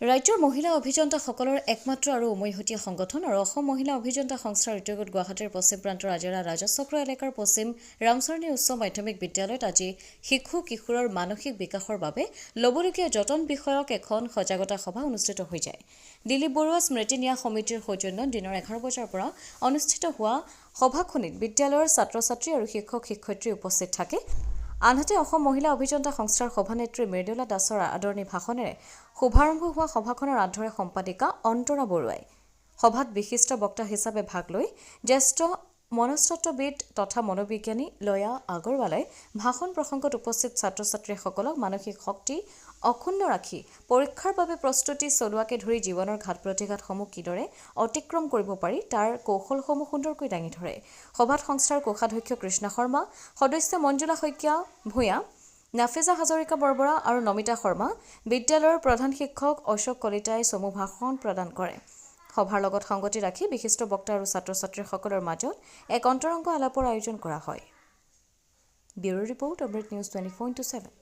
ৰাজ্যৰ মহিলা অভিযন্তাসকলৰ একমাত্ৰ আৰু উমৈহতীয়া সংগঠন আৰু অসম মহিলা অভিযন্তা সংস্থাৰ উদ্যোগত গুৱাহাটীৰ পশ্চিম প্ৰান্তৰ আজৰা ৰাজচক্ৰ এলেকাৰ পশ্চিম ৰামচৰণী উচ্চ মাধ্যমিক বিদ্যালয়ত আজি শিশু কিশোৰৰ মানসিক বিকাশৰ বাবে ল'বলগীয়া যতন বিষয়ক এখন সজাগতা সভা অনুষ্ঠিত হৈ যায়। দিলীপ বৰুৱা স্মৃতি ন্যাস সমিতিৰ সৌজন্যত দিনৰ 11 বজাৰ পৰা অনুষ্ঠিত হোৱা সভাখনিত বিদ্যালয়ৰ ছাত্ৰ-ছাত্ৰী আৰু শিক্ষক-শিক্ষয়িত্ৰী উপস্থিত থাকে। আনহাতে অসম মহিলা অভিযন্তা সংস্থাৰ সভানেত্ৰী মৃদুলা দাসৰ আদৰণি ভাষণেৰে শুভাৰম্ভ হোৱা সভাখনৰ আধৰে সম্পাদিকা অন্তৰা বৰুৱাই সভাত বিশিষ্ট বক্তা হিচাপে ভাগ লৈ জ্যেষ্ঠ মনস্তত্ত্ববিদ তথা মনোবিজ্ঞানী লয়া আগৰৱালাই ভাষণ প্ৰসংগত উপস্থিত ছাত্ৰ-ছাত্ৰীসকলক মানসিক শক্তি অক্ষুণ্ণ ৰাখি পৰীক্ষাৰ বাবে প্ৰস্তুতি চলোৱাকে ধৰি জীৱনৰ ঘাত প্ৰতিঘাতসমূহ কিদৰে অতিক্ৰম কৰিব পাৰি তাৰ কৌশলসমূহ সুন্দৰকৈ দাঙি ধৰে। সভাত সংস্থাৰ কোষাধ্যক্ষ কৃষ্ণা শৰ্মা, সদস্য মঞ্জুলা শইকীয়া ভূঞা, নাফিজা হাজৰিকা বৰবৰা আৰু নমিতা শৰ্মা, বিদ্যালয়ৰ প্ৰধান শিক্ষক অশোক কলিতাই চমু ভাষণ প্ৰদান কৰে। সভাৰ লগত সংগতি ৰাখি বিশিষ্ট বক্তা আৰু ছাত্ৰ-ছাত্ৰীসকলৰ মাজত এক অন্তৰংগ আলাপৰ আয়োজন কৰা হয়। ব্যুৰো ৰিপৰ্ট অমৃত নিউজ 24/7।